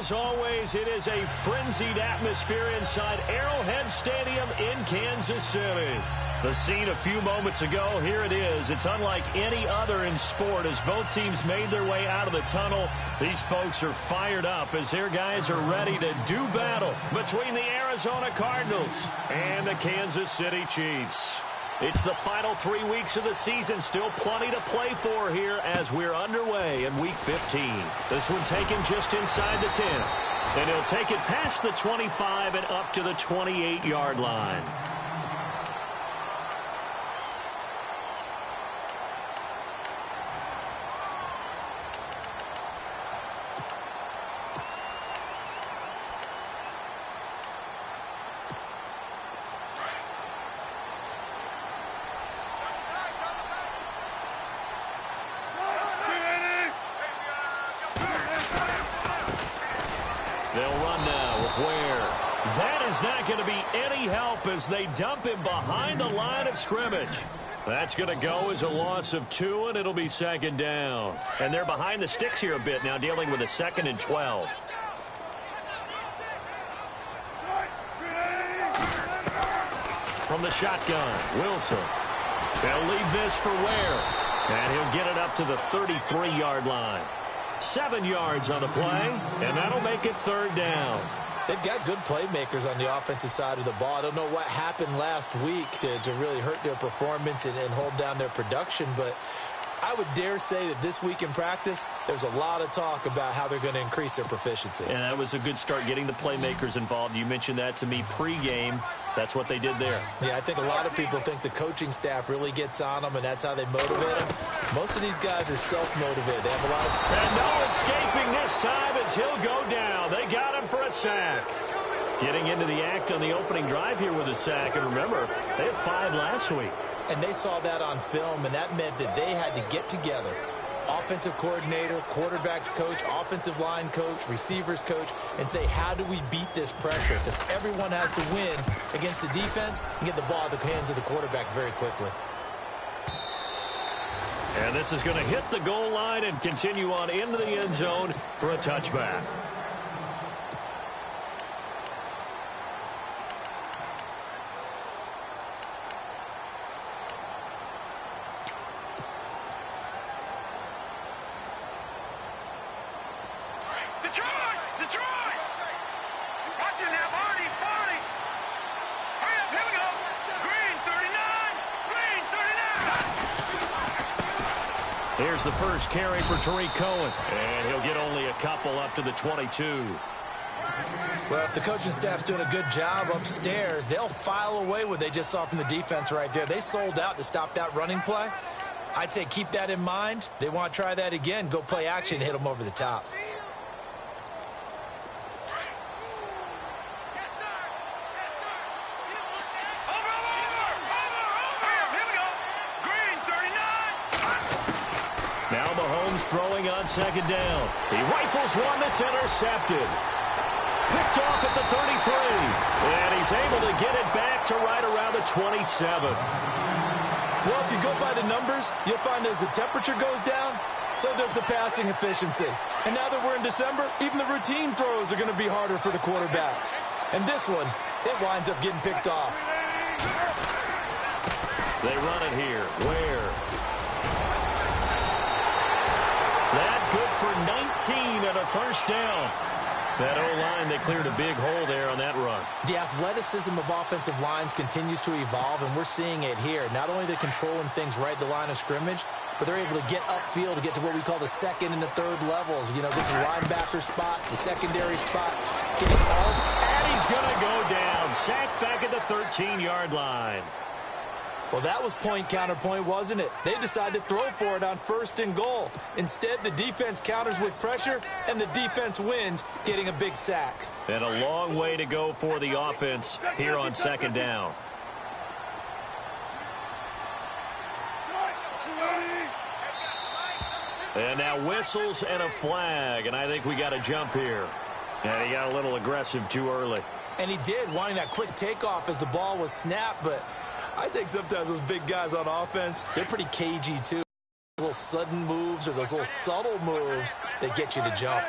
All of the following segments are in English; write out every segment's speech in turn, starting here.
As always, it is a frenzied atmosphere inside Arrowhead Stadium in Kansas City. The scene a few moments ago, here it is. It's unlike any other in sport as both teams made their way out of the tunnel. These folks are fired up as their guys are ready to do battle between the Arizona Cardinals and the Kansas City Chiefs. It's the final 3 weeks of the season, still plenty to play for here as we're underway in Week 15. This one taken just inside the 10. And he'll take it past the 25 and up to the 28-yard line. They'll run now with Ware. That is not going to be any help as they dump him behind the line of scrimmage. That's going to go as a loss of 2, and it'll be second down. And they're behind the sticks here a bit now, dealing with a 2nd and 12. From the shotgun, Wilson. They'll leave this for Ware. And he'll get it up to the 33-yard line. 7 yards on the play, and that'll make it third down. They've got good playmakers on the offensive side of the ball. I don't know what happened last week to really hurt their performance and hold down their production, but I would dare say that this week in practice, there's a lot of talk about how they're going to increase their proficiency. And that was a good start, getting the playmakers involved. You mentioned that to me pregame. That's what they did there. Yeah, I think a lot of people think the coaching staff really gets on them, and that's how they motivate them. Most of these guys are self-motivated. They have a lot of... And no escaping this time as he'll go down. They got him for a sack. Getting into the act on the opening drive here with a sack. And remember, they had 5 last week. And they saw that on film, and that meant that they had to get together. Offensive coordinator, quarterbacks coach, offensive line coach, receivers coach, and say, how do we beat this pressure? Because everyone has to win against the defense and get the ball out of the hands of the quarterback very quickly. And this is going to hit the goal line and continue on into the end zone for a touchback. Here's the first carry for Tariq Cohen. And he'll get only a couple up to the 22. Well, if the coaching staff's doing a good job upstairs, they'll file away what they just saw from the defense right there. They sold out to stop that running play. I'd say keep that in mind. They want to try that again. Go play action, hit them over the top. Now Mahomes throwing on second down. He rifles one that's intercepted. Picked off at the 33. And he's able to get it back to right around the 27. Well, if you go by the numbers, you'll find as the temperature goes down, so does the passing efficiency. And now that we're in December, even the routine throws are going to be harder for the quarterbacks. And this one, it winds up getting picked off. They run it here. Ware. That good for 19 and a first down. That O-line, they cleared a big hole there on that run. The athleticism of offensive lines continues to evolve, and we're seeing it here. Not only are they controlling things right at the line of scrimmage, but they're able to get upfield to get to what we call the second and the third levels. You know, get to the linebacker spot, the secondary spot. Getting all... And he's going to go down. Sacked back at the 13-yard line. Well, that was point counterpoint, wasn't it? They decided to throw for it on 1st and goal. Instead, the defense counters with pressure, and the defense wins, getting a big sack. And a long way to go for the offense here on second down. And now whistles and a flag, and I think we got a jump here. And he got a little aggressive too early. And he did, wanting that quick takeoff as the ball was snapped, but I think sometimes those big guys on offense, they're pretty cagey too. Little sudden moves or those little subtle moves that get you to jump.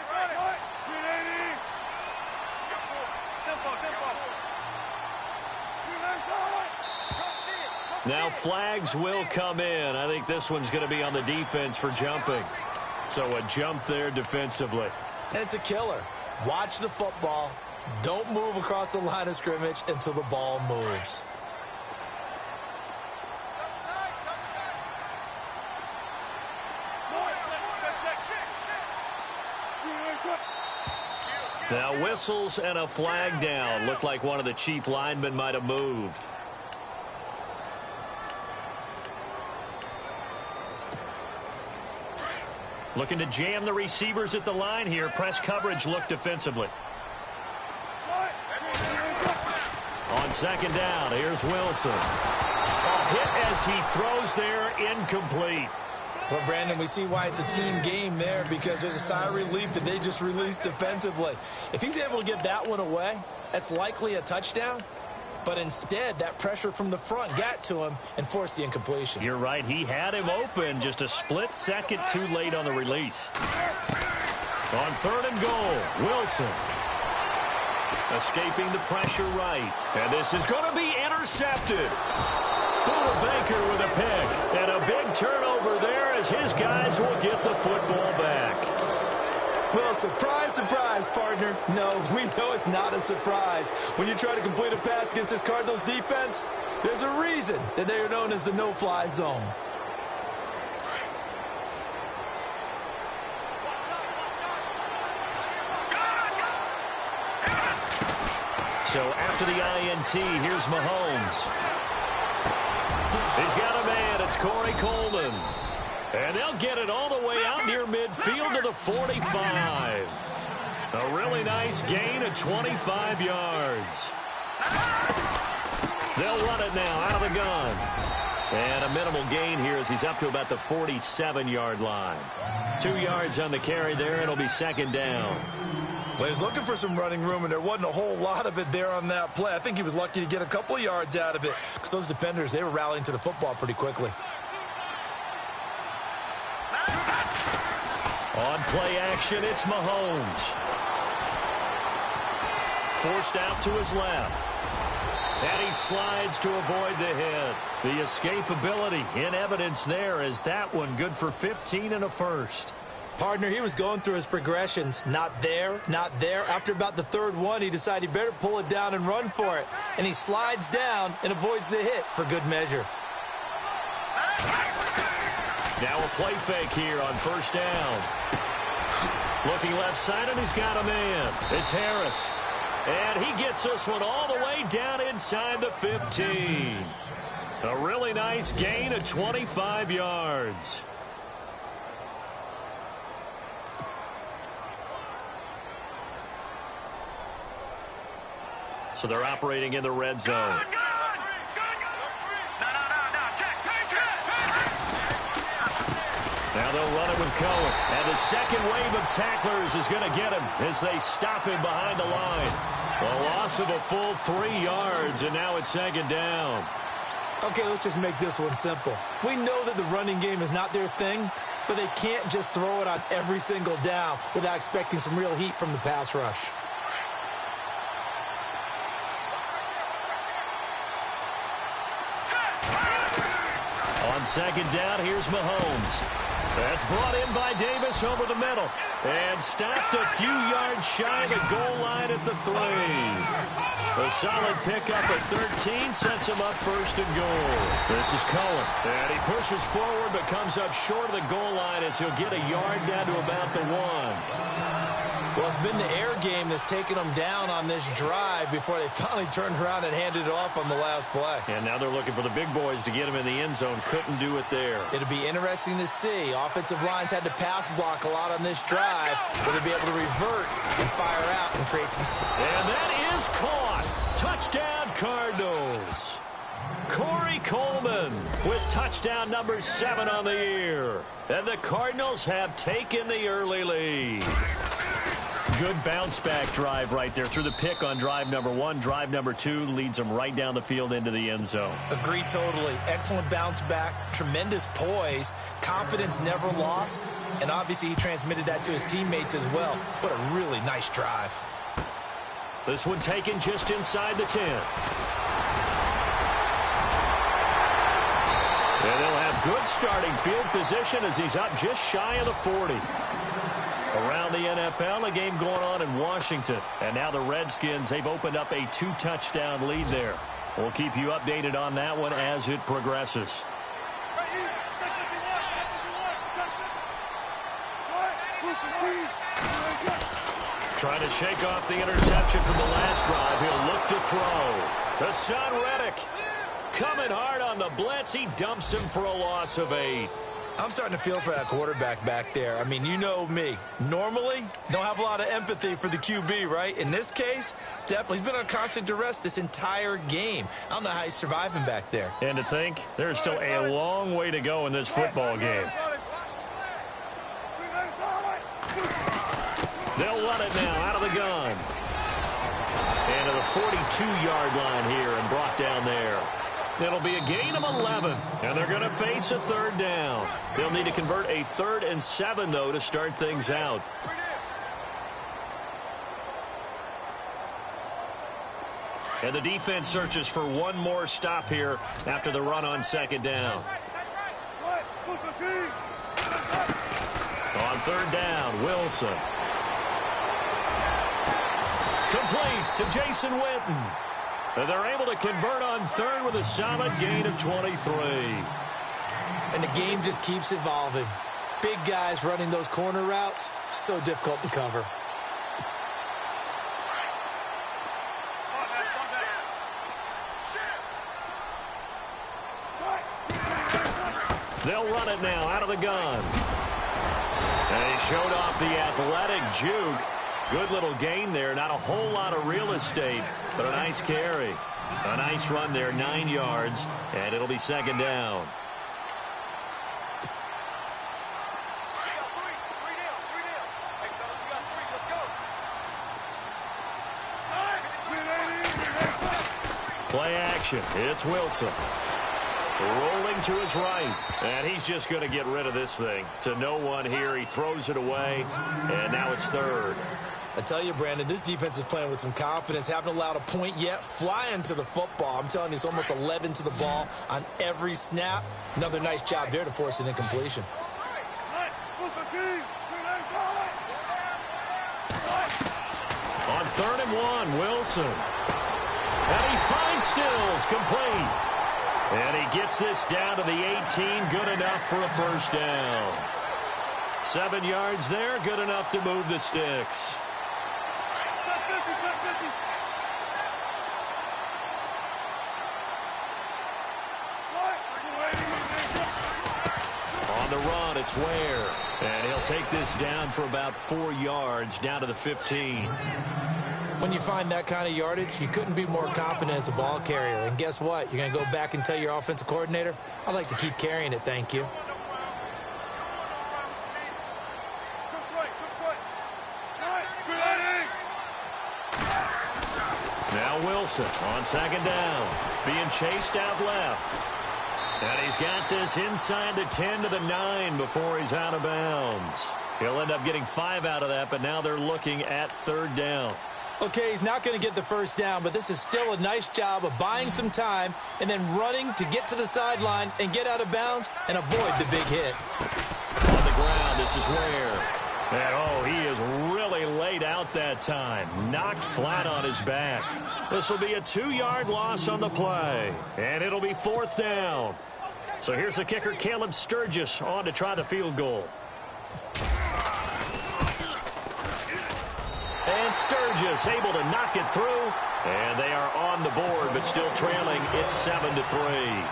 Now flags will come in. I think this one's going to be on the defense for jumping. So a jump there defensively. And it's a killer. Watch the football. Don't move across the line of scrimmage until the ball moves. Now whistles and a flag down. Looked like one of the chief linemen might have moved. Looking to jam the receivers at the line here. Press coverage look defensively. On second down, here's Wilson. A hit as he throws there, incomplete. Well, Brandon, we see why it's a team game there, because there's a sigh of relief that they just released defensively. If he's able to get that one away, that's likely a touchdown. But instead, that pressure from the front got to him and forced the incompletion. You're right. He had him open, just a split second too late on the release. On third and goal, Wilson. Escaping the pressure right. And this is going to be intercepted. Buda Baker with a pick. And a big turnover there as his guys will get the football back. Well, surprise, surprise, partner. No, we know it's not a surprise. When you try to complete a pass against this Cardinals defense, there's a reason that they are known as the no-fly zone. So after the INT, here's Mahomes. He's got a man. It's Corey Coleman. And they'll get it all the way out near midfield to the 45. A really nice gain of 25 yards. They'll run it now out of the gun. And a minimal gain here as he's up to about the 47-yard line. 2 yards on the carry there. It'll be second down. Well, he was looking for some running room, and there wasn't a whole lot of it there on that play. I think he was lucky to get a couple of yards out of it because those defenders, they were rallying to the football pretty quickly. On play action, it's Mahomes. Forced out to his left. And he slides to avoid the hit. The escapability in evidence there as that one good for 15 and a first. Partner, he was going through his progressions. Not there, not there. After about the third one, he decided he better pull it down and run for it. And he slides down and avoids the hit for good measure. Now a play fake here on first down. Looking left side, and he's got a man. It's Harris. And he gets this one all the way down inside the 15. A really nice gain of 25 yards. So they're operating in the red zone. Now they'll run it with Cohen. And the second wave of tacklers is going to get him as they stop him behind the line. A loss of a full 3 yards, and now it's second down. Okay, let's just make this one simple. We know that the running game is not their thing, but they can't just throw it on every single down without expecting some real heat from the pass rush. On second down, here's Mahomes. That's brought in by Davis over the middle. And stopped a few yards shy of the goal line at the 3. A solid pickup at 13 sets him up first and goal. This is Cohen. And he pushes forward but comes up short of the goal line as he'll get a yard down to about the 1. Well, it's been the air game that's taken them down on this drive before they finally turned around and handed it off on the last play. And now they're looking for the big boys to get him in the end zone. Couldn't do it there. It'll be interesting to see. Offensive lines had to pass block a lot on this drive. Will they be able to revert and fire out and create some space? And that is caught. Touchdown, Cardinals. Corey Coleman with touchdown number 7 on the year. And the Cardinals have taken the early lead. Good bounce-back drive right there through the pick on drive number 1. Drive number 2 leads them right down the field into the end zone. Agree totally. Excellent bounce-back, tremendous poise, confidence never lost, and obviously he transmitted that to his teammates as well. What a really nice drive. This one taken just inside the 10. And they'll have good starting field position as he's up just shy of the 40. Around the NFL, a game going on in Washington. And now the Redskins, they've opened up a 2-touchdown lead there. We'll keep you updated on that one as it progresses. Trying to shake off the interception from the last drive. He'll look to throw. Hassan Reddick coming hard on the blitz. He dumps him for a loss of 8. I'm starting to feel for that quarterback back there. I mean, you know me. Normally, don't have a lot of empathy for the QB, right? In this case, definitely. He's been on constant duress this entire game. I don't know how he's surviving back there. And to think, there's still a long way to go in this football game. They'll run it now out of the gun. And to the 42-yard line here and brought down there. It'll be a gain of 11, and they're going to face a 3rd down. They'll need to convert a 3rd and 7, though, to start things out. And the defense searches for one more stop here after the run on 2nd down. On 3rd down, Wilson. Complete to Jason Witten. And they're able to convert on 3rd with a solid gain of 23. And the game just keeps evolving. Big guys running those corner routes, so difficult to cover. They'll run it now out of the gun. And he showed off the athletic juke. Good little gain there. Not a whole lot of real estate, but a nice carry. A nice run there, 9 yards, and it'll be 2nd down. Play action. It's Wilson. Rolling to his right. And he's just going to get rid of this thing. To no one here. He throws it away. And now it's 3rd. I tell you, Brandon, this defense is playing with some confidence. Haven't allowed a point yet. Flying to the football. I'm telling you, it's almost 11 to the ball on every snap. Another nice job there to force an incompletion. On 3rd and 1, Wilson. And he finds Stills, complete. And he gets this down to the 18, good enough for a 1st down. 7 yards there, good enough to move the sticks. On the run, it's Ware. And he'll take this down for about 4 yards, down to the 15. When you find that kind of yardage, you couldn't be more confident as a ball carrier. And guess what? You're going to go back and tell your offensive coordinator, I'd like to keep carrying it, thank you. Now Wilson on 2nd down, being chased out left. And he's got this inside the 10 to the 9 before he's out of bounds. He'll end up getting 5 out of that, but now they're looking at 3rd down. Okay, he's not going to get the 1st down, but this is still a nice job of buying some time and then running to get to the sideline and get out of bounds and avoid the big hit. On the ground, this is Ware. And, oh, he is really laid out that time. Knocked flat on his back. This will be a 2-yard loss on the play. And it'll be 4th down. So here's the kicker, Caleb Sturgis, on to try the field goal. And Sturgis able to knock it through. And they are on the board, but still trailing. It's 7-3.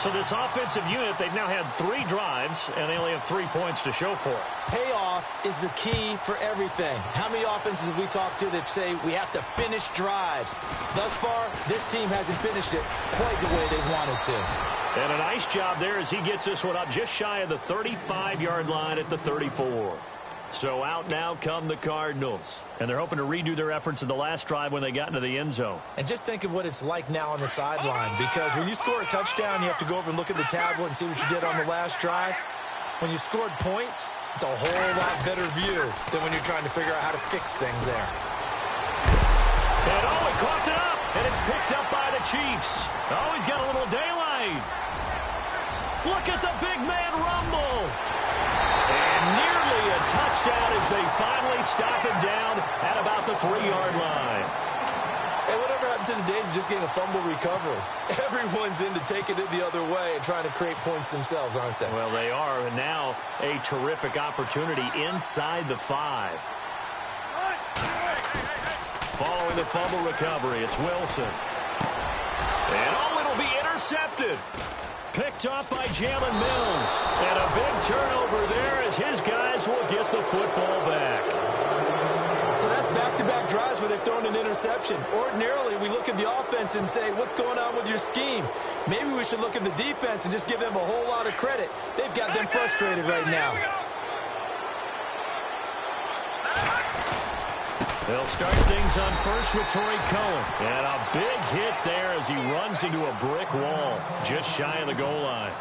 So this offensive unit, they've now had 3 drives, and they only have 3 points to show for it. Payoff is the key for everything. How many offenses have we talked to that say we have to finish drives? Thus far, this team hasn't finished it quite the way they wanted to. And a nice job there as he gets this one up just shy of the 35-yard line at the 34. So out now come the Cardinals. And they're hoping to redo their efforts in the last drive when they got into the end zone. And just think of what it's like now on the sideline. Because when you score a touchdown, you have to go over and look at the tablet and see what you did on the last drive. When you scored points, it's a whole lot better view than when you're trying to figure out how to fix things there. And oh, he caught it up. And it's picked up by the Chiefs. Oh, he's got a little daylight. Look at the big man rumble. And nearly a touchdown as they finally stop him down at about the 3-yard line. Hey, whatever happened to the days of just getting a fumble recovery? Everyone's into taking it the other way and trying to create points themselves, aren't they? Well, they are, and now a terrific opportunity inside the 5. Following the fumble recovery, it's Wilson. And it'll be intercepted. Picked off by Jalen Mills. And a big turnover there as his guys will get the football back. So that's back-to-back drives where they've thrown an interception. Ordinarily, we look at the offense and say, what's going on with your scheme? Maybe we should look at the defense and just give them a whole lot of credit. They've got them frustrated right now. They'll start things on first with Torrey Cohen. And a big hit there as he runs into a brick wall just shy of the goal line.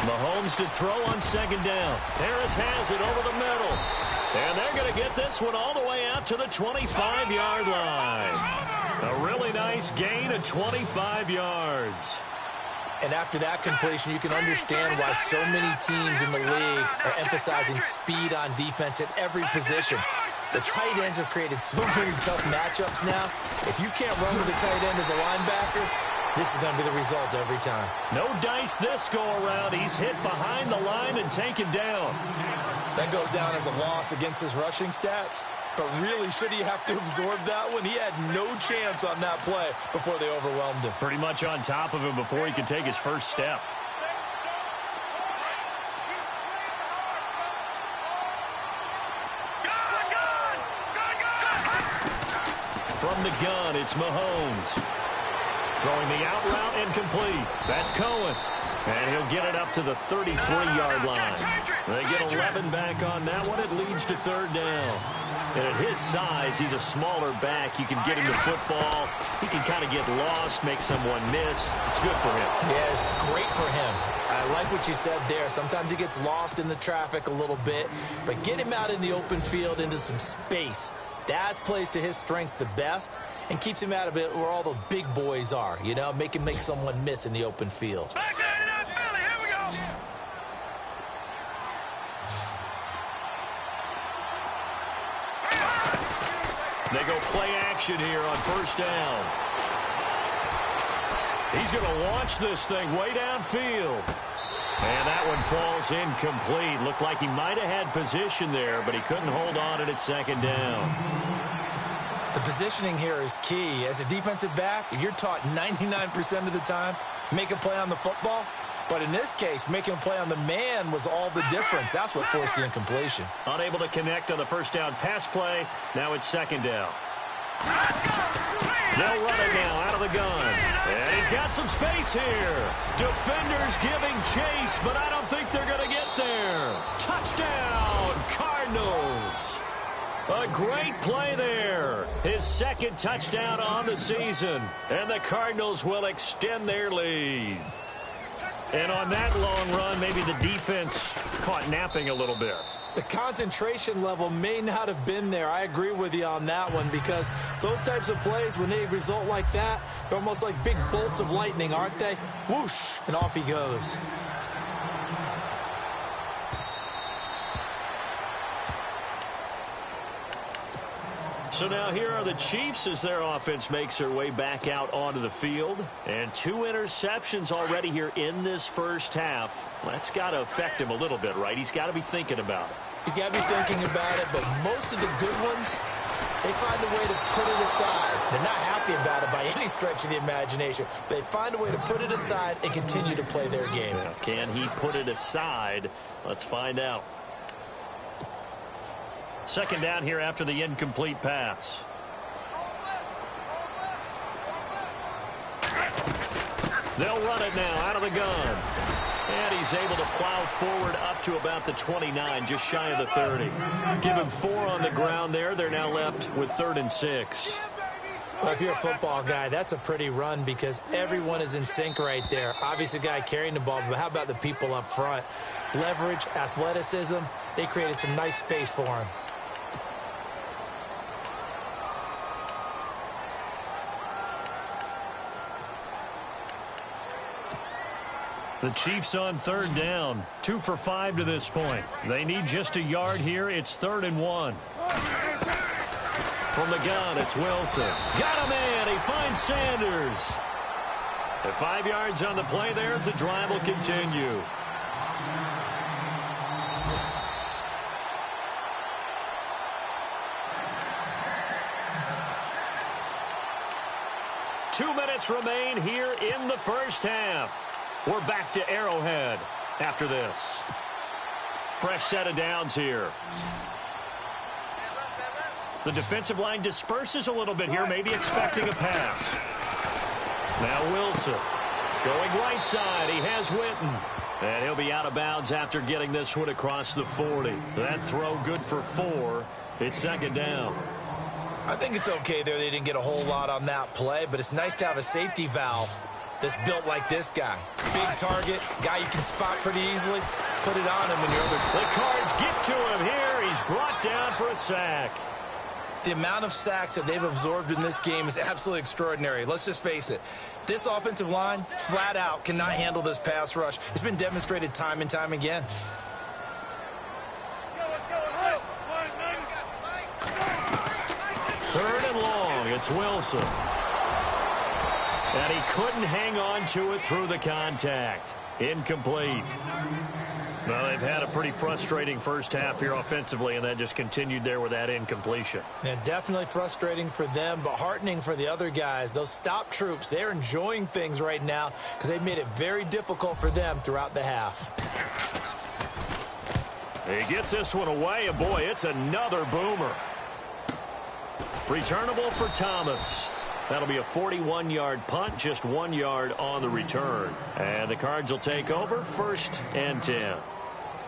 Mahomes to throw on second down. Harris has it over the middle. And they're going to get this one all the way out to the 25-yard line. A really nice gain of 25 yards. And after that completion, you can understand why so many teams in the league are emphasizing speed on defense at every position. The tight ends have created so many tough matchups now. If you can't run with a tight end as a linebacker, this is going to be the result every time. No dice this go-around. He's hit behind the line and taken down. That goes down as a loss against his rushing stats. But really, should he have to absorb that one? He had no chance on that play before they overwhelmed him. Pretty much on top of him before he could take his first step. From the gun, it's Mahomes. Throwing the out route incomplete. That's Cohen. And he'll get it up to the 33-yard line. They get 11 back on that one. It leads to third down. And at his size, he's a smaller back. You can get him the football. He can kind of get lost, make someone miss. It's good for him. Yeah, it's great for him. I like what you said there. Sometimes he gets lost in the traffic a little bit. But get him out in the open field into some space. That plays to his strengths the best and keeps him out of it where all the big boys are, you know, make someone miss in the open field. They go play action here on first down. He's going to launch this thing way downfield. And that one falls incomplete. Looked like he might have had position there, but he couldn't hold on it at second down. The positioning here is key. As a defensive back, you're taught 99% of the time, make a play on the football. But in this case, making a play on the man was all the difference. That's what forced the incompletion. Unable to connect on the first down pass play. Now it's second down. They'll run it now out of the gun. And he's got some space here. Defenders giving chase, but I don't think they're going to get there. Touchdown, Cardinals. A great play there. His second touchdown on the season. And the Cardinals will extend their lead. And on that long run, maybe the defense caught napping a little bit. The concentration level may not have been there. I agree with you on that one because those types of plays, when they result like that, they're almost like big bolts of lightning, aren't they? Whoosh, and off he goes. So now here are the Chiefs as their offense makes their way back out onto the field. And 2 interceptions already here in this first half. That's got to affect him a little bit, right? He's got to be thinking about it. He's got to be thinking about it, but most of the good ones, they find a way to put it aside. They're not happy about it by any stretch of the imagination. They find a way to put it aside and continue to play their game. Yeah, can he put it aside? Let's find out. Second down here after the incomplete pass. They'll run it now out of the gun. And he's able to plow forward up to about the 29, just shy of the 30. Give him 4 on the ground there. They're now left with 3rd and 6. Well, if you're a football guy, that's a pretty run because everyone is in sync right there. Obviously, the guy carrying the ball, but how about the people up front? Leverage, athleticism, they created some nice space for him. The Chiefs on 3rd down. 2 for 5 to this point. They need just a yard here. It's 3rd and 1. From the gun, it's Wilson. Got him in. He finds Sanders. At 5 yards on the play there, it's a drive will continue. Two minutes remain here in the first half. We're back to Arrowhead after this. Fresh set of downs here. The defensive line disperses a little bit here, maybe expecting a pass. Now Wilson going right side. He has Witten. And he'll be out of bounds after getting this one across the 40. That throw good for 4. It's 2nd down. I think it's okay there. They didn't get a whole lot on that play, but it's nice to have a safety valve that's built like this guy. Big target, guy you can spot pretty easily. Put it on him when you're other. The Cards get to him here. He's brought down for a sack. The amount of sacks that they've absorbed in this game is absolutely extraordinary. Let's just face it. This offensive line, flat out, cannot handle this pass rush. It's been demonstrated time and time again. Third and long. It's Wilson. And he couldn't hang on to it through the contact. Incomplete. Well, they've had a pretty frustrating first half here offensively, and that just continued there with that incompletion. Yeah, definitely frustrating for them, but heartening for the other guys. Those stop troops, they're enjoying things right now because they've made it very difficult for them throughout the half. He gets this one away, and boy, it's another boomer. Returnable for Thomas. That'll be a 41-yard punt, just 1 yard on the return. And the Cards will take over 1st and 10.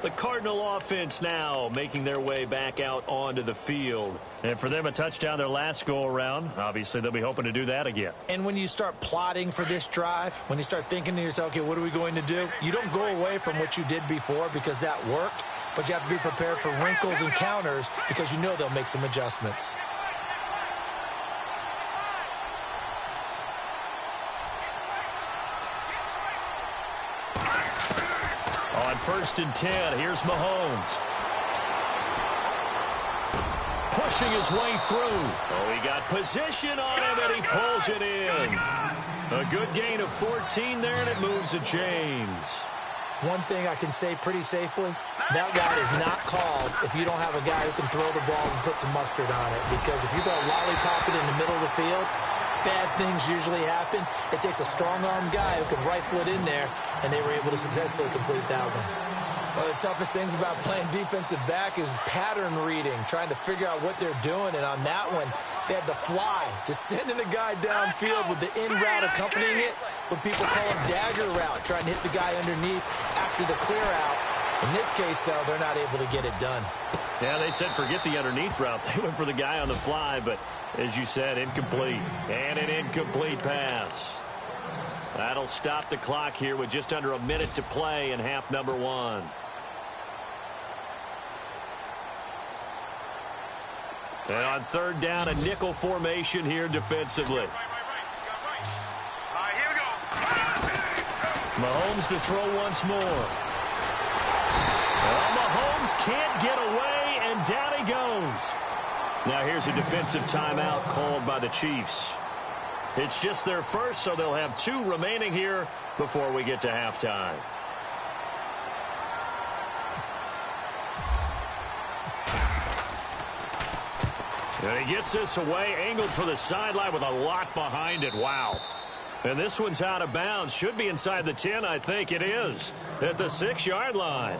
The Cardinal offense now making their way back out onto the field. And for them, a touchdown their last go-around. Obviously, they'll be hoping to do that again. And when you start plotting for this drive, when you start thinking to yourself, okay, what are we going to do? You don't go away from what you did before because that worked, but you have to be prepared for wrinkles and counters because you know they'll make some adjustments. On 1st and 10, here's Mahomes. Pushing his way through. Oh, he got position on him, and he pulls it in. A good gain of 14 there, and it moves the chains. One thing I can say pretty safely, that route is not called if you don't have a guy who can throw the ball and put some mustard on it. Because if you're going to lollipop it in the middle of the field, bad things usually happen. It takes a strong-arm guy who can rifle it in there, and they were able to successfully complete that one. One of the toughest things about playing defensive back is pattern reading, trying to figure out what they're doing. And on that one, they had the fly, just sending a guy downfield with the in route accompanying it, what people call a dagger route, trying to hit the guy underneath after the clear out. In this case, though, they're not able to get it done. Yeah, they said forget the underneath route. They went for the guy on the fly, but as you said, incomplete. And an incomplete pass. That'll stop the clock here with just under a minute to play in half number 1. And on 3rd down, a nickel formation here defensively. Mahomes to throw once more. Well, Mahomes can't get away, and down he goes. Now here's a defensive timeout called by the Chiefs. It's just their first, so they'll have 2 remaining here before we get to halftime. And he gets this away, angled for the sideline with a lot behind it. Wow. And this one's out of bounds. Should be inside the 10, I think it is, at the 6-yard line.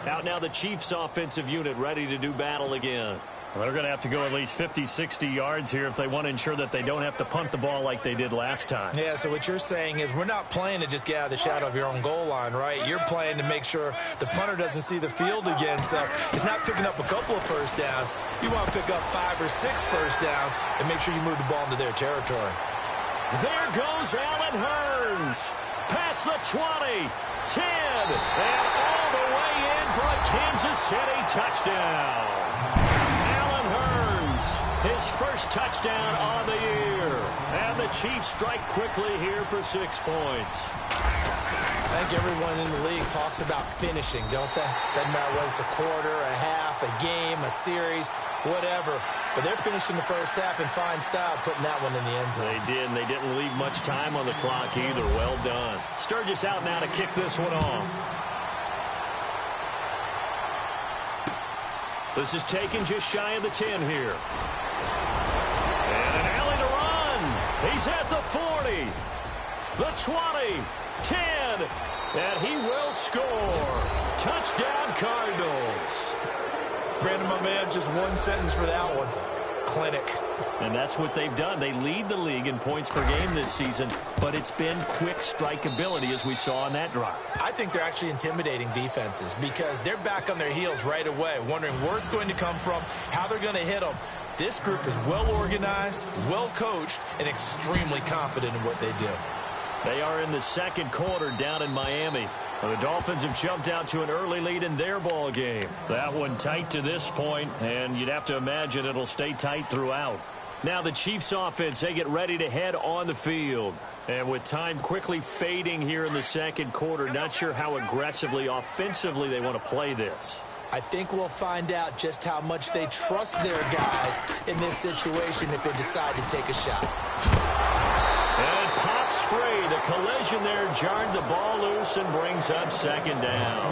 Out now the Chiefs offensive unit ready to do battle again. Well, they're going to have to go at least 50, 60 yards here if they want to ensure that they don't have to punt the ball like they did last time. Yeah, so what you're saying is we're not playing to just get out of the shadow of your own goal line, right? You're playing to make sure the punter doesn't see the field again. So it's not picking up a couple of first downs. You want to pick up 5 or 6 first downs and make sure you move the ball into their territory. There goes Allen Hurns. Past the 20, 10, and all the way in for a Kansas City touchdown. Allen Hurns, his first touchdown on the year. And the Chiefs strike quickly here for 6 points. I think everyone in the league talks about finishing, don't they? Doesn't matter whether it's a quarter, a half, a game, a series, whatever. But they're finishing the first half in fine style, putting that one in the end zone. They did, and they didn't leave much time on the clock either. Well done. Sturgis out now to kick this one off. This is taken just shy of the 10 here. And an alley to run. He's at the 40, the 20, 10, and he will score. Touchdown, Cardinals. Brandon, my man, just one sentence for that one. Clinic. And that's what they've done. They lead the league in points per game this season, but it's been quick strikeability as we saw on that drive. I think they're actually intimidating defenses because they're back on their heels right away, wondering where it's going to come from, how they're going to hit them. This group is well organized, well coached, and extremely confident in what they do. They are in the second quarter down in Miami. The Dolphins have jumped out to an early lead in their ball game. That one tight to this point, and you'd have to imagine it'll stay tight throughout. Now the Chiefs offense, they get ready to head on the field. And with time quickly fading here in the second quarter, not sure how aggressively, offensively they want to play this. I think we'll find out just how much they trust their guys in this situation if they decide to take a shot. And it pops free. The collision there jarred the ball loose and brings up second down.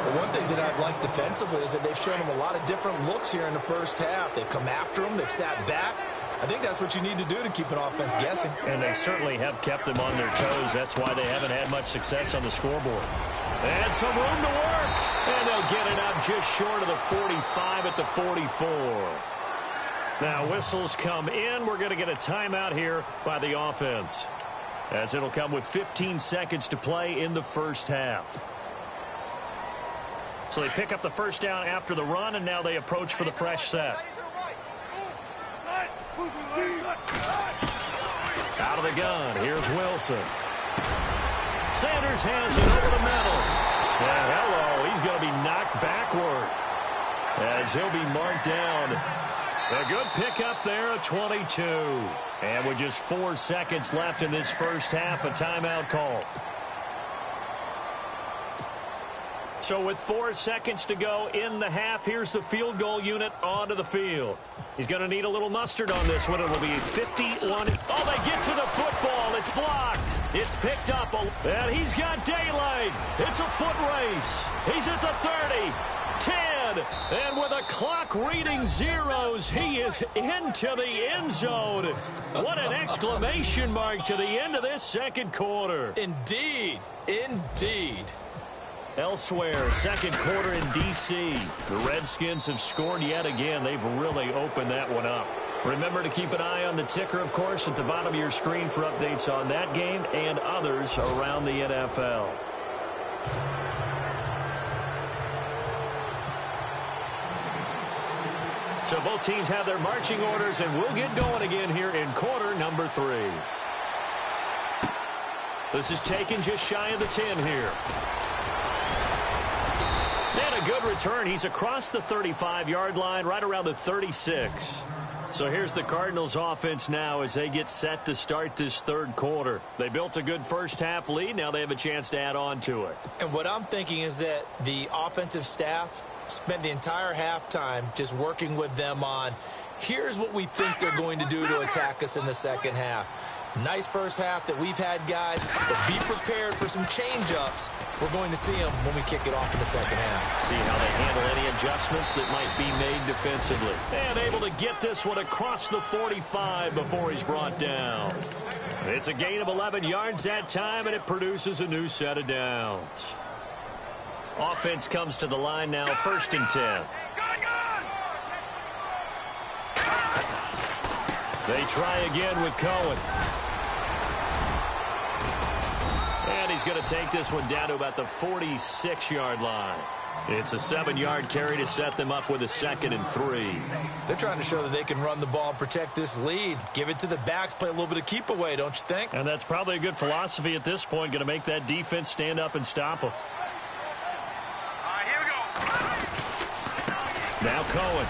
The one thing that I've liked defensively is that they've shown them a lot of different looks here in the first half. They've come after them. They've sat back. I think that's what you need to do to keep an offense guessing. And they certainly have kept them on their toes. That's why they haven't had much success on the scoreboard. And some room to work. And they'll get it up just short of the 45 at the 44. Now whistles come in. We're going to get a timeout here by the offense, as it'll come with 15 seconds to play in the first half. So they pick up the first down after the run, and now they approach for the fresh set. Out of the gun, here's Wilson. Sanders has it over the middle. And hello, he's going to be knocked backward as he'll be marked down. A good pickup there, a 22. And with just 4 seconds left in this first half, a timeout call. So with 4 seconds to go in the half, here's the field goal unit onto the field. He's going to need a little mustard on this one. It will be 51. Oh, they get to the football. It's blocked. It's picked up. And he's got daylight. It's a foot race. He's at the 30. 10, and with a clock reading zeros, he is into the end zone. What an exclamation mark to the end of this second quarter. Indeed, indeed. Elsewhere, second quarter in D.C., the Redskins have scored yet again. They've really opened that one up. Remember to keep an eye on the ticker, of course, at the bottom of your screen for updates on that game and others around the NFL. So both teams have their marching orders, and we'll get going again here in quarter number 3. This is taken just shy of the 10 here. And a good return. He's across the 35-yard line, right around the 36. So here's the Cardinals offense now as they get set to start this third quarter. They built a good first half lead. Now they have a chance to add on to it. And what I'm thinking is that the offensive staff spent the entire halftime just working with them on, here's what we think they're going to do to attack us in the second half. Nice first half that we've had, guys, but be prepared for some change-ups. We're going to see them when we kick it off in the second half. See how they handle any adjustments that might be made defensively. And able to get this one across the 45 before he's brought down. It's a gain of 11 yards that time, and it produces a new set of downs. Offense comes to the line now, 1st and 10. They try again with Cohen. And he's going to take this one down to about the 46-yard line. It's a 7-yard carry to set them up with a 2nd and 3. They're trying to show that they can run the ball and protect this lead. Give it to the backs, play a little bit of keep away, don't you think? And that's probably a good philosophy at this point, going to make that defense stand up and stop them. Here we go. Now Cohen.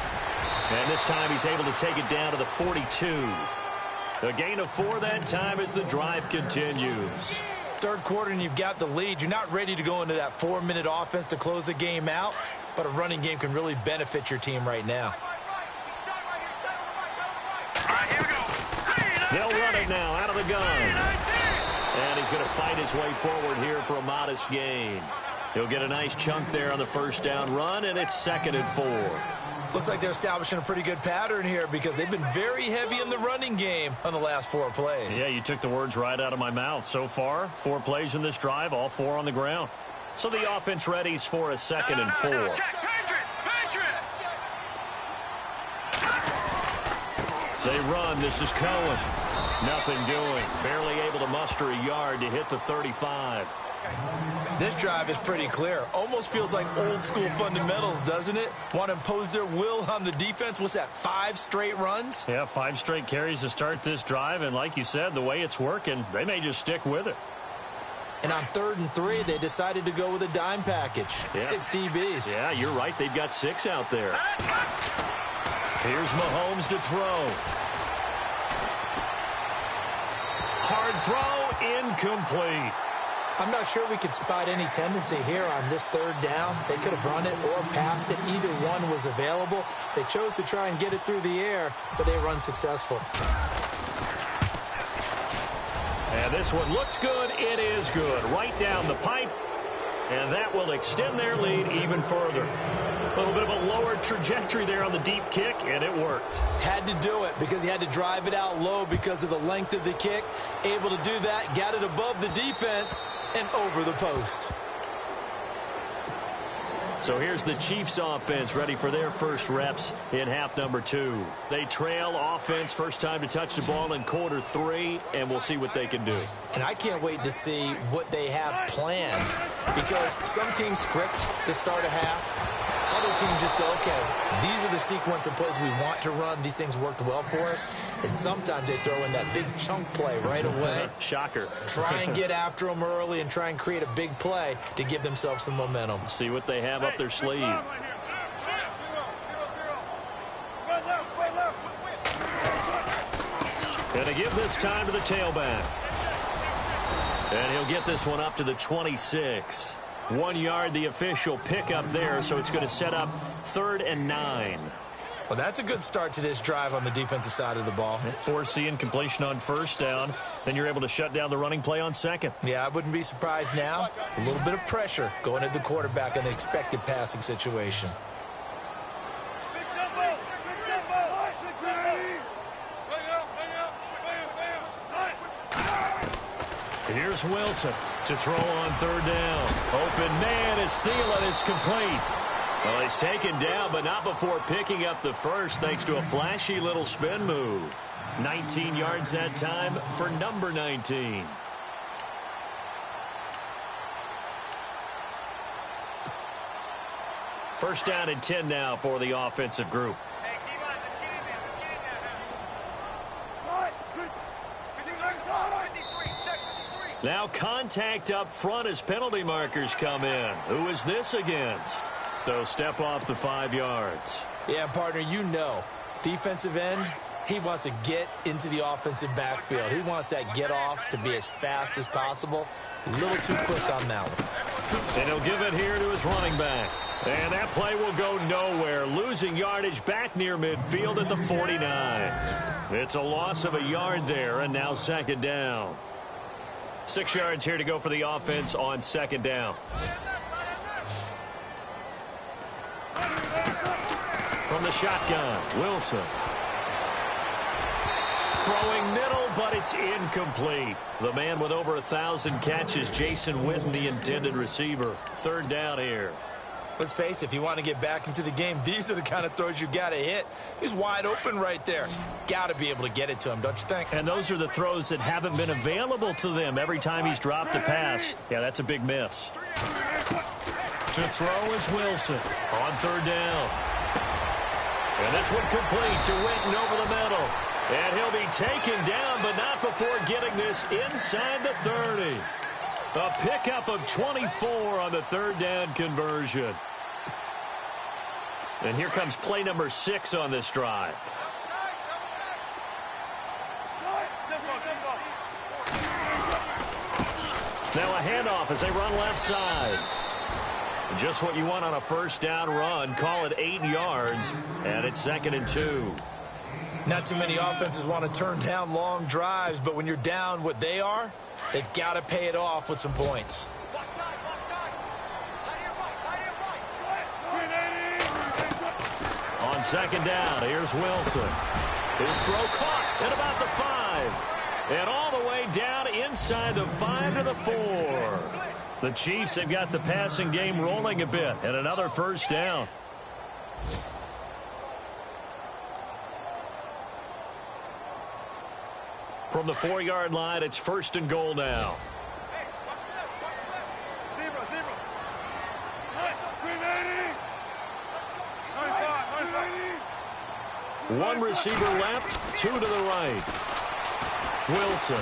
And this time he's able to take it down to the 42. A gain of 4 that time as the drive continues. Third quarter and you've got the lead. You're not ready to go into that 4-minute offense to close the game out, but a running game can really benefit your team right now. Here we go. They'll run it now out of the gun. And he's going to fight his way forward here for a modest gain. He'll get a nice chunk there on the first down run, and it's 2nd and 4. Looks like they're establishing a pretty good pattern here because they've been very heavy in the running game on the last 4 plays. Yeah, you took the words right out of my mouth. So far, 4 plays in this drive, all 4 on the ground. So the offense readies for a 2nd and 4. They run. This is Cohen. Nothing doing. Barely able to muster a yard to hit the 35. This drive is pretty clear. Almost feels like old school fundamentals, doesn't it? Want to impose their will on the defense. What's that, 5 straight runs? Yeah, 5 straight carries to start this drive. And like you said, the way it's working, they may just stick with it. And on 3rd and 3, they decided to go with a dime package. Yeah. 6 DBs. Yeah, you're right. They've got 6 out there. Here's Mahomes to throw. Hard throw, incomplete. I'm not sure we could spot any tendency here on this 3rd down. They could have run it or passed it. Either one was available. They chose to try and get it through the air, but they were unsuccessful. And this one looks good. It is good. Right down the pipe. And that will extend their lead even further. A little bit of a lower trajectory there on the deep kick, and it worked. Had to do it because he had to drive it out low because of the length of the kick. Able to do that, got it above the defense and over the post. So here's the Chiefs offense ready for their first reps in half number 2. They trail offense, first time to touch the ball in quarter 3, and we'll see what they can do. And I can't wait to see what they have planned because some teams script to start a half. Other teams just go, okay, these are the sequence of plays we want to run. These things worked well for us. And sometimes they throw in that big chunk play right away. Shocker. Try and get after them early and try and create a big play to give themselves some momentum. See what they have up their sleeve. And to give this time to the tailback. And he'll get this one up to the 26. 1 yard, the official pickup there, so it's going to set up 3rd and 9. Well, that's a good start to this drive on the defensive side of the ball. Forcing completion on first down. Then you're able to shut down the running play on 2nd. Yeah, I wouldn't be surprised now. A little bit of pressure going at the quarterback in the expected passing situation. Here's Wilson to throw on 3rd down. Open man is Thielen. It's complete. Well, he's taken down, but not before picking up the first, thanks to a flashy little spin move. 19 yards that time for number 19. First down and 10 now for the offensive group. Now contact up front as penalty markers come in. Who is this against? So step off the 5 yards. Yeah, partner, you know, defensive end, he wants to get into the offensive backfield. He wants that get off to be as fast as possible. A little too quick on that one. And he'll give it here to his running back. And that play will go nowhere. Losing yardage back near midfield at the 49. It's a loss of a yard there, and now 2nd down. 6 yards here to go for the offense on 2nd down. From the shotgun, Wilson. Throwing middle, but it's incomplete. The man with over 1,000 catches, Jason Witten, the intended receiver. 3rd down here. Let's face it, if you want to get back into the game, these are the kind of throws you got to hit. He's wide open right there. Got to be able to get it to him, don't you think? And those are the throws that haven't been available to them every time he's dropped a pass. Yeah, that's a big miss. To throw is Wilson on third down. And this one complete to Witten over the middle. And he'll be taken down, but not before getting this inside the 30. A pickup of 24 on the third down conversion. And here comes play number 6 on this drive. Now a handoff as they run left side. Just what you want on a first down run. Call it 8 yards, and it's 2nd and 2. Not too many offenses want to turn down long drives, but when you're down what they are, they've got to pay it off with some points. On second down, here's Wilson. His throw caught at about the 5. And all the way down inside the 5 to the 4. The Chiefs have got the passing game rolling a bit, and another first down. From the 4-yard line, it's 1st and goal now. One receiver left, 2 to the right. Wilson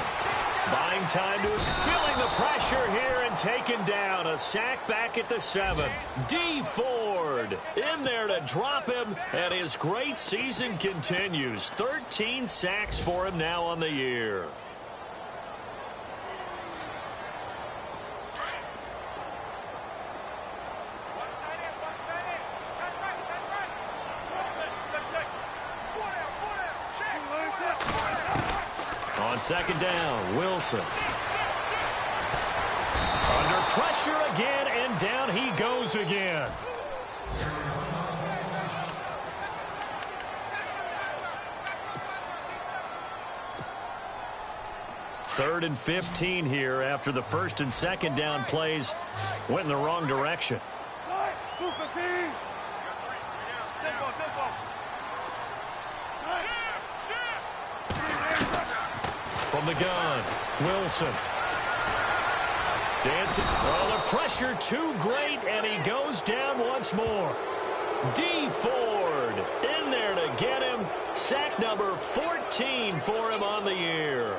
buying time to his, feeling the pressure here and taken down. A sack back at the 7. D. Ford in there to drop him, and his great season continues. 13 sacks for him now on the year. On second down, Wilson. Under pressure again, and down he goes again. Third and 15 here after the 1st and 2nd down plays went in the wrong direction. From the gun, Wilson. Dancing. Oh, the pressure too great, and he goes down once more. D. Ford in there to get him. Sack number 14 for him on the year.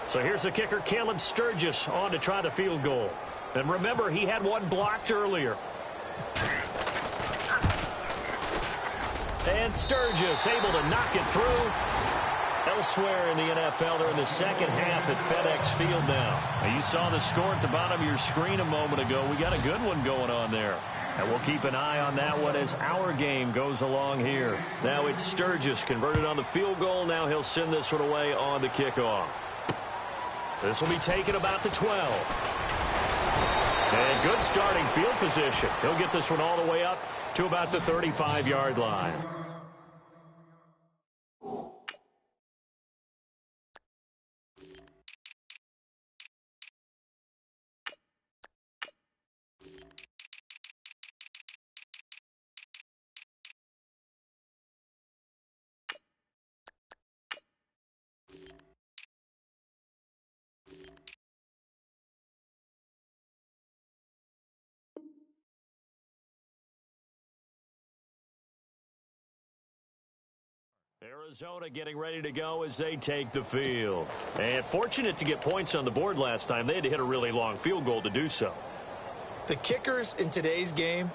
So here's the kicker, Caleb Sturgis, on to try the field goal. And remember, he had one blocked earlier. And Sturgis able to knock it through. Elsewhere in the NFL, they're in the second half at FedEx Field now. You saw the score at the bottom of your screen a moment ago. We got a good one going on there. And we'll keep an eye on that one as our game goes along here. Now it's Sturgis converted on the field goal. Now he'll send this one away on the kickoff. This will be taken about the 12. And good starting field position. He'll get this one all the way up to about the 35-yard line. Arizona getting ready to go as they take the field. And fortunate to get points on the board last time. They had to hit a really long field goal to do so. The kickers in today's game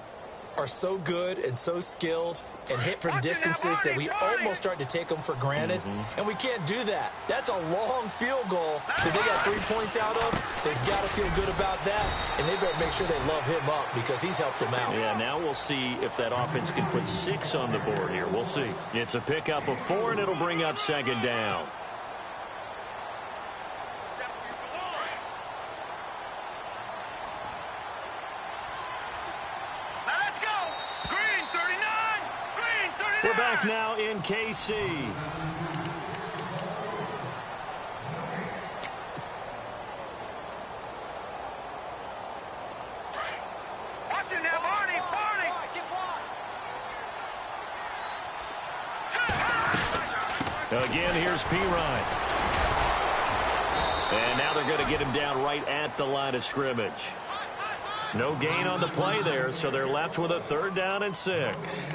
are so good and so skilled and hit from distances that we almost start to take them for granted. And we can't do that. That's a long field goal that they got 3 points out of. They've got to feel good about that, and they better make sure they love him up because he's helped them out. Yeah, now we'll see if that offense can put 6 on the board here. We'll see. It's a pickup of 4, and it'll bring up second down. We're back now in KC. Again, here's Pirine. And now they're going to get him down right at the line of scrimmage. No gain on the play there, so they're left with a 3rd down and 6.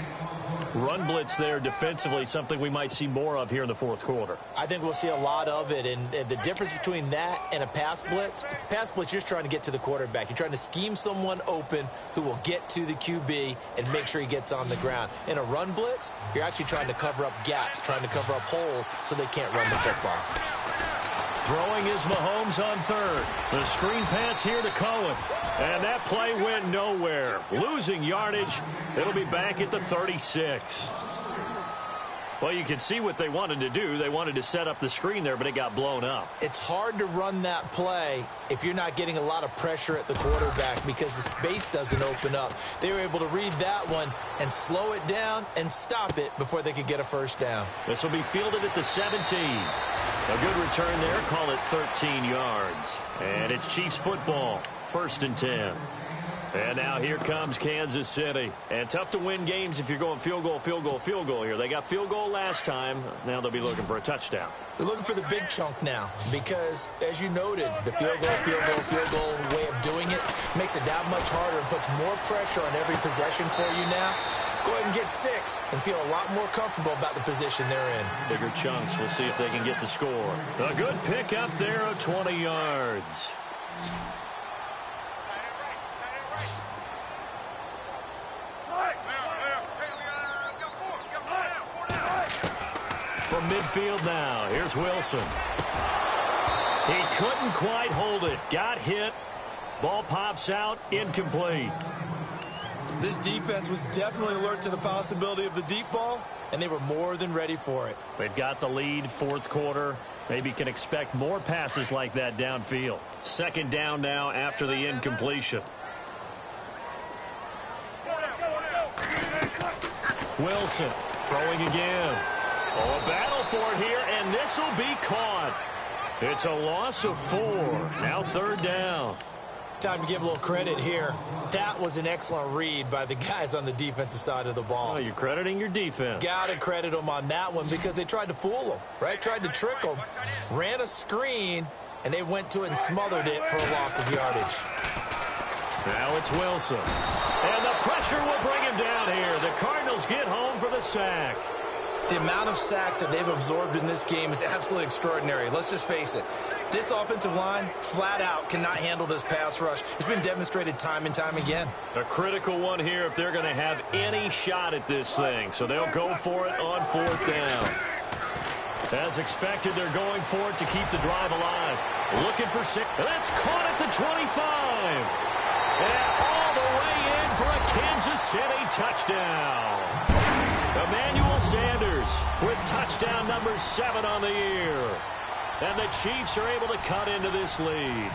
Run blitz there defensively, something we might see more of here in the 4th quarter. I think we'll see a lot of it, and the difference between that and a pass blitz, you're just trying to get to the quarterback. You're trying to scheme someone open who will get to the QB and make sure he gets on the ground. In a run blitz, you're actually trying to cover up gaps, trying to cover up holes so they can't run the football. Throwing is Mahomes on 3rd. The screen pass here to Cohen. And that play went nowhere. Losing yardage. It'll be back at the 36. Well, you can see what they wanted to do. They wanted to set up the screen there, but it got blown up. It's hard to run that play if you're not getting a lot of pressure at the quarterback because the space doesn't open up. They were able to read that one and slow it down and stop it before they could get a 1st down. This will be fielded at the 17. A good return there. Call it 13 yards. And it's Chiefs football. 1st and 10. And now here comes Kansas City. And tough to win games if you're going field goal, field goal, field goal here. They got field goal last time. Now they'll be looking for a touchdown. They're looking for the big chunk now because, as you noted, the field goal way of doing it makes it that much harder and puts more pressure on every possession for you now. Go ahead and get 6 and feel a lot more comfortable about the position they're in. Bigger chunks. We'll see if they can get the score. A good pick up there of 20 yards. From midfield now, here's Wilson. He couldn't quite hold it. Got hit. Ball pops out, incomplete. This defense was definitely alert to the possibility of the deep ball, and they were more than ready for it. They've got the lead, 4th quarter. Maybe can expect more passes like that downfield. 2nd down now after the incompletion. Wilson throwing again. Oh, a battle for it here, and this will be caught. It's a loss of 4. Now 3rd down. Time to give a little credit here. That was an excellent read by the guys on the defensive side of the ball. Oh, you're crediting your defense. Got to credit them on that one because they tried to fool them, right? Tried to trick them. Ran a screen, and they went to it and smothered it for a loss of yardage. Now it's Wilson. And the pressure will bring him down here. The Cardinals get home for the sack. The amount of sacks that they've absorbed in this game is absolutely extraordinary. Let's just face it. This offensive line, flat out, cannot handle this pass rush. It's been demonstrated time and time again. A critical one here if they're going to have any shot at this thing. So they'll go for it on 4th down. As expected, they're going for it to keep the drive alive. Looking for 6. That's caught at the 25. And all the way in for a Kansas City touchdown. Emmanuel Sanders with touchdown number 7 on the year. And the Chiefs are able to cut into this lead.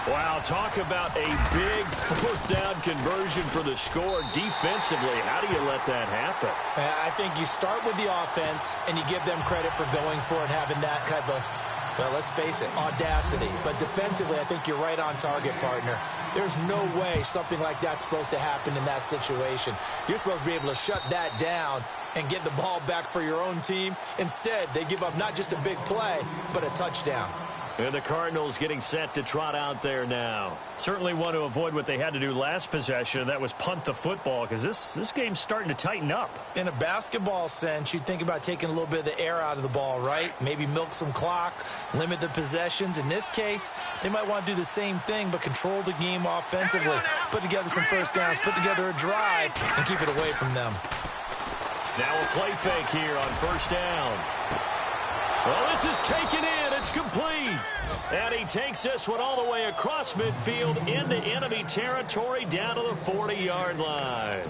Wow, talk about a big 4th down conversion for the score defensively. How do you let that happen? I think you start with the offense and you give them credit for going for it, having that type of, well, let's face it, audacity. But defensively, I think you're right on target, partner. There's no way something like that's supposed to happen in that situation. You're supposed to be able to shut that down and get the ball back for your own team. Instead, they give up not just a big play, but a touchdown. And the Cardinals getting set to trot out there now. Certainly want to avoid what they had to do last possession. That was punt the football because this game's starting to tighten up. In a basketball sense, you'd think about taking a little bit of the air out of the ball, right? Maybe milk some clock, limit the possessions. In this case, they might want to do the same thing but control the game offensively. Put together some 1st downs, put together a drive, and keep it away from them. Now a play fake here on 1st down. Well, this is taken in. It's complete. And he takes this one all the way across midfield into enemy territory down to the 40-yard line.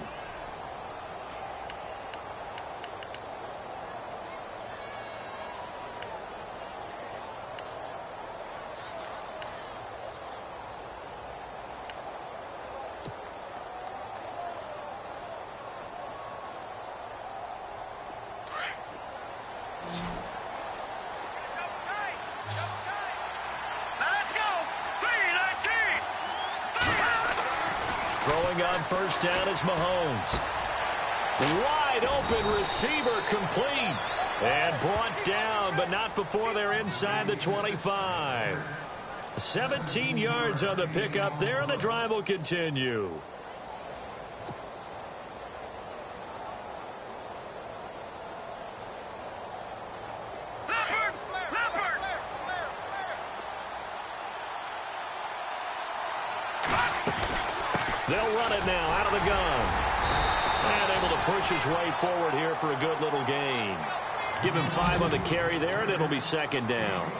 Throwing on 1st down is Mahomes. Wide open receiver complete. And brought down, but not before they're inside the 25. 17 yards on the pickup there, and the drive will continue. They'll run it now out of the gun. And able to push his way forward here for a good little gain. Give him 5 on the carry there, and it'll be second down.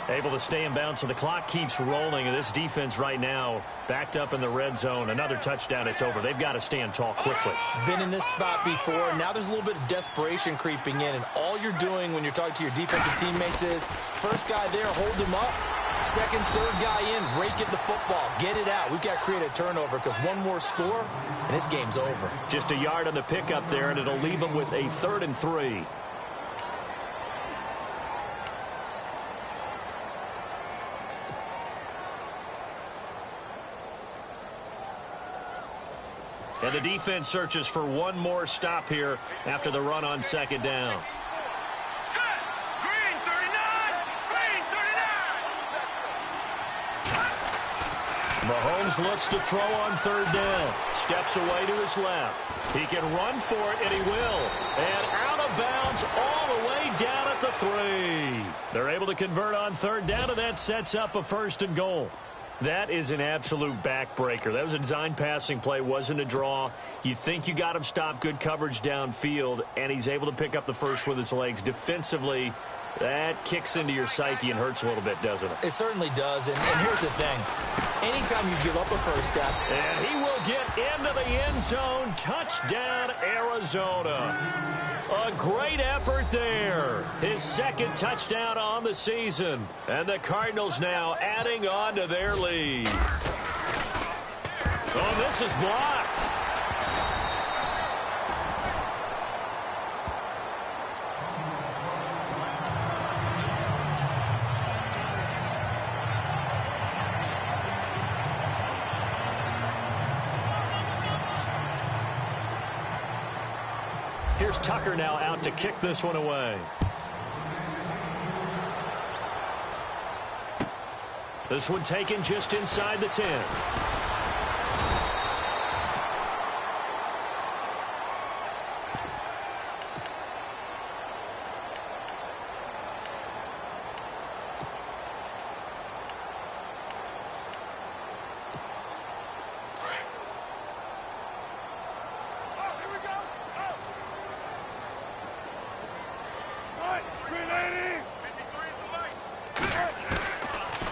Able to stay in bounds, so the clock keeps rolling. And this defense right now backed up in the red zone. Another touchdown, it's over. They've got to stand tall quickly. Been in this spot before. Now there's a little bit of desperation creeping in. And all you're doing when you're talking to your defensive teammates is, first guy there, hold him up. Second, third guy in, rake at the football. Get it out. We've got to create a turnover because one more score, and this game's over. Just a yard on the pickup there, and it'll leave them with a 3rd and 3. And the defense searches for one more stop here after the run on second down. Mahomes looks to throw on 3rd down. Steps away to his left. He can run for it, and he will. And out of bounds all the way down at the 3. They're able to convert on 3rd down, and that sets up a 1st and goal. That is an absolute backbreaker. That was a design passing play, wasn't a draw. You think you got him stopped, good coverage downfield, and he's able to pick up the first with his legs. Defensively, that kicks into your psyche and hurts a little bit, doesn't it? It certainly does, and here's the thing. Anytime you give up a first step. And he will get into the end zone. Touchdown, Arizona. A great effort there. His 2nd touchdown on the season. And the Cardinals now adding on to their lead. Oh, this is blocked. Here's Tucker now out to kick this one away. This one taken just inside the 10.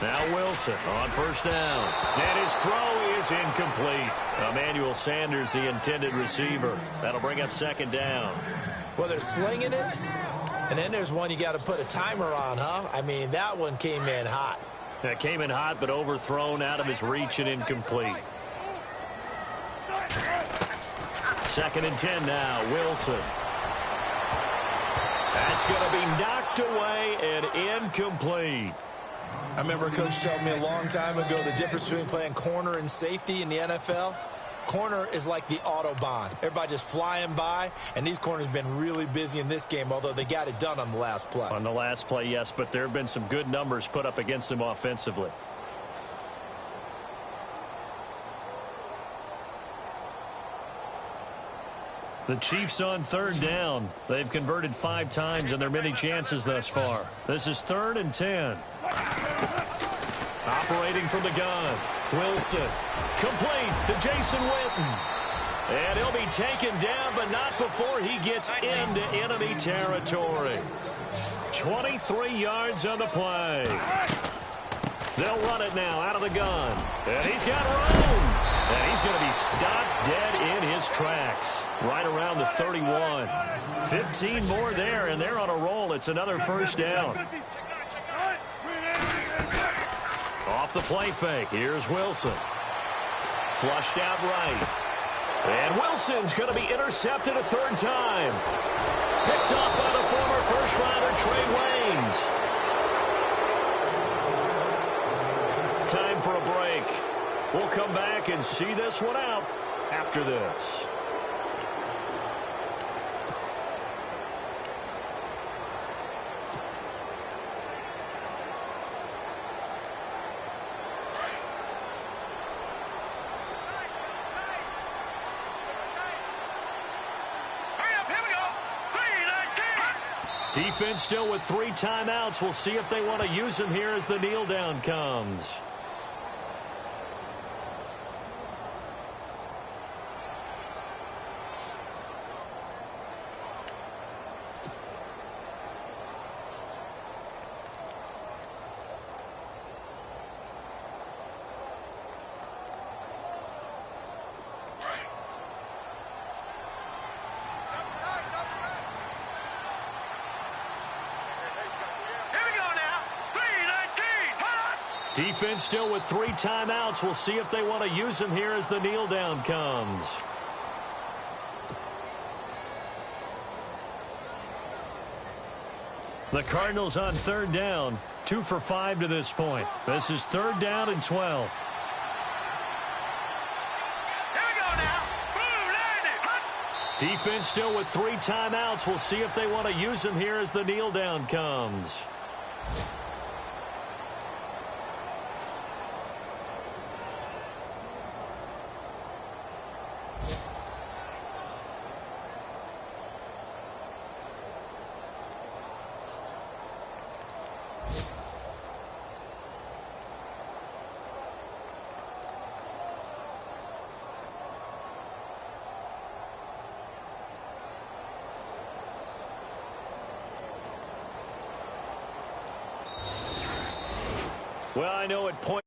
Now Wilson on 1st down. And his throw is incomplete. Emmanuel Sanders, the intended receiver. That'll bring up 2nd down. Well, they're slinging it. And then there's one you got to put a timer on, huh? I mean, that one came in hot. That came in hot, but overthrown out of his reach and incomplete. 2nd and 10 now. Wilson. That's going to be knocked away and incomplete. I remember Coach told me a long time ago the difference between playing corner and safety in the NFL. Corner is like the Autobahn. Everybody just flying by, and these corners have been really busy in this game, although they got it done on the last play. On the last play, yes, but there have been some good numbers put up against them offensively. The Chiefs on 3rd down. They've converted 5 times in their many chances thus far. This is 3rd and 10. Operating from the gun. Wilson. Complete to Jason Witten. And he'll be taken down, but not before he gets into enemy territory. 23 yards on the play. They'll run it now out of the gun. And he's got room. And he's going to be stopped dead in his tracks. Right around the 31. 15 more there, and they're on a roll. It's another 1st down. Off the play fake. Here's Wilson. Flushed out right. And Wilson's going to be intercepted a 3rd time. Picked off by the former first-rounder Trey Waynes. Time for a break. We'll come back and see this one out after this. Defense still with 3 timeouts. We'll see if they want to use them here as the kneel down comes. Defense still with 3 timeouts. We'll see if they want to use them here as the kneel down comes. The Cardinals on 3rd down, 2 for 5 to this point. This is 3rd down and 12. Here we go now. Boom, landed. Defense still with 3 timeouts. We'll see if they want to use them here as the kneel down comes. Well, I know at point